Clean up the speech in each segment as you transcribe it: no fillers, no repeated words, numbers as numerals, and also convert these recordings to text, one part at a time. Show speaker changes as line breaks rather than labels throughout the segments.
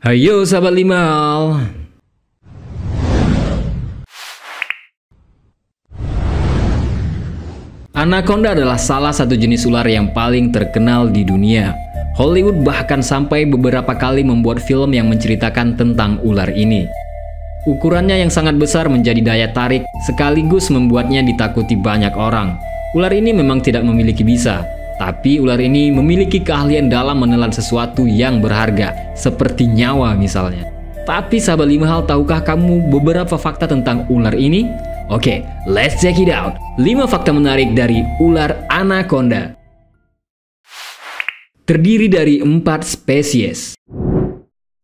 Hayo sahabat Limal. Anaconda adalah salah satu jenis ular yang paling terkenal di dunia. Hollywood bahkan sampai beberapa kali membuat film yang menceritakan tentang ular ini. Ukurannya yang sangat besar menjadi daya tarik sekaligus membuatnya ditakuti banyak orang. Ular ini memang tidak memiliki bisa, tapi ular ini memiliki keahlian dalam menelan sesuatu yang berharga, seperti nyawa misalnya. Tapi sahabat Limahal, tahukah kamu beberapa fakta tentang ular ini? Oke, let's check it out. 5 fakta menarik dari ular anaconda. Terdiri dari 4 spesies.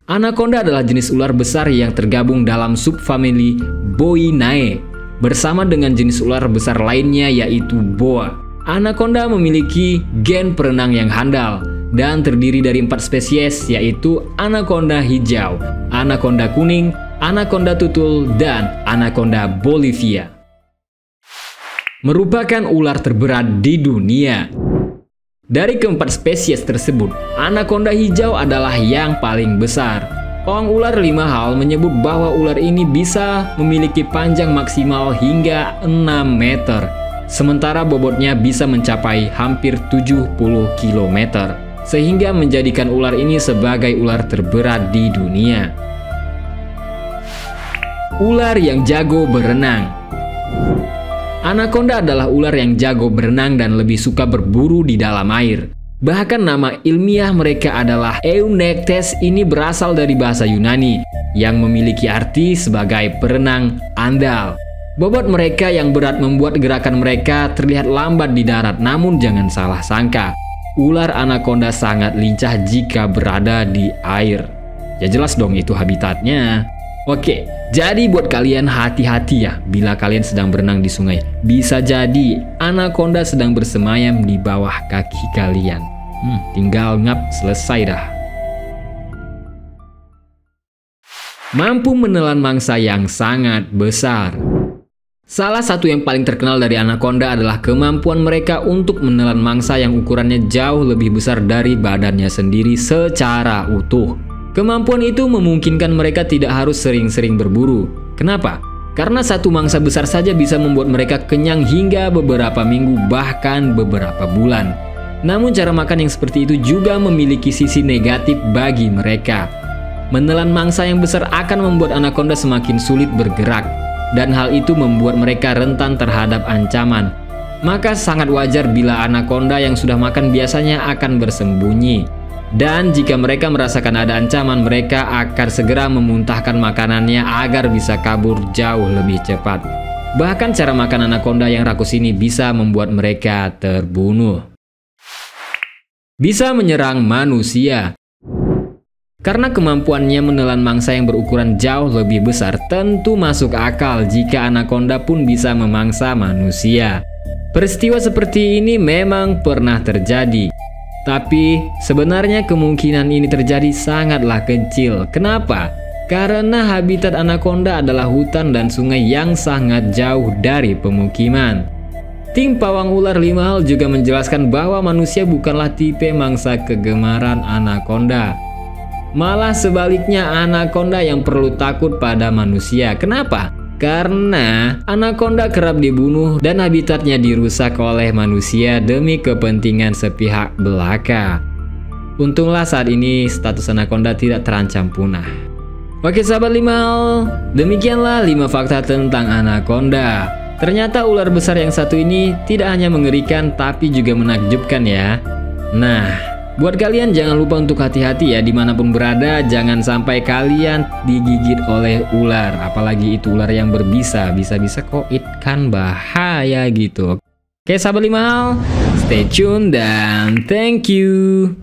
Anaconda adalah jenis ular besar yang tergabung dalam subfamili Boinae bersama dengan jenis ular besar lainnya yaitu boa. Anaconda memiliki gen perenang yang handal dan terdiri dari 4 spesies yaitu anaconda hijau, anaconda kuning, anaconda tutul, dan anaconda Bolivia. Merupakan ular terberat di dunia. Dari keempat spesies tersebut, anaconda hijau adalah yang paling besar. Pawang ular Limahal menyebut bahwa ular ini bisa memiliki panjang maksimal hingga 6 meter. Sementara bobotnya bisa mencapai hampir 70 km, sehingga menjadikan ular ini sebagai ular terberat di dunia. Ular yang jago berenang. Anaconda adalah ular yang jago berenang dan lebih suka berburu di dalam air. Bahkan nama ilmiah mereka adalah Eunectes. Ini berasal dari bahasa Yunani yang memiliki arti sebagai perenang andal. Bobot mereka yang berat membuat gerakan mereka terlihat lambat di darat, namun jangan salah sangka, ular anaconda sangat lincah jika berada di air. Ya jelas dong itu habitatnya. Oke, jadi buat kalian hati-hati ya bila kalian sedang berenang di sungai. Bisa jadi anaconda sedang bersemayam di bawah kaki kalian. Tinggal ngap selesai dah. Mampu menelan mangsa yang sangat besar. Salah satu yang paling terkenal dari anaconda adalah kemampuan mereka untuk menelan mangsa yang ukurannya jauh lebih besar dari badannya sendiri secara utuh. Kemampuan itu memungkinkan mereka tidak harus sering-sering berburu. Kenapa? Karena satu mangsa besar saja bisa membuat mereka kenyang hingga beberapa minggu, bahkan beberapa bulan. Namun cara makan yang seperti itu juga memiliki sisi negatif bagi mereka. Menelan mangsa yang besar akan membuat anaconda semakin sulit bergerak, dan hal itu membuat mereka rentan terhadap ancaman. Maka sangat wajar bila anaconda yang sudah makan biasanya akan bersembunyi. Dan jika mereka merasakan ada ancaman, mereka akan segera memuntahkan makanannya agar bisa kabur jauh lebih cepat. Bahkan cara makan anaconda yang rakus ini bisa membuat mereka terbunuh. Bisa menyerang manusia. Karena kemampuannya menelan mangsa yang berukuran jauh lebih besar, tentu masuk akal jika anaconda pun bisa memangsa manusia. Peristiwa seperti ini memang pernah terjadi. Tapi sebenarnya kemungkinan ini terjadi sangatlah kecil. Kenapa? Karena habitat anaconda adalah hutan dan sungai yang sangat jauh dari pemukiman. Tim pawang ular Limahal juga menjelaskan bahwa manusia bukanlah tipe mangsa kegemaran anaconda. Malah sebaliknya, anaconda yang perlu takut pada manusia. Kenapa? Karena anaconda kerap dibunuh dan habitatnya dirusak oleh manusia demi kepentingan sepihak belaka. Untunglah saat ini status anaconda tidak terancam punah. Oke sahabat Limahal, demikianlah 5 fakta tentang anaconda. Ternyata ular besar yang satu ini tidak hanya mengerikan tapi juga menakjubkan ya. Nah, buat kalian jangan lupa untuk hati-hati ya dimanapun berada. Jangan sampai kalian digigit oleh ular. Apalagi itu ular yang berbisa. Bisa-bisa koit kan bahaya gitu. Oke sahabat Limahal, stay tune dan thank you.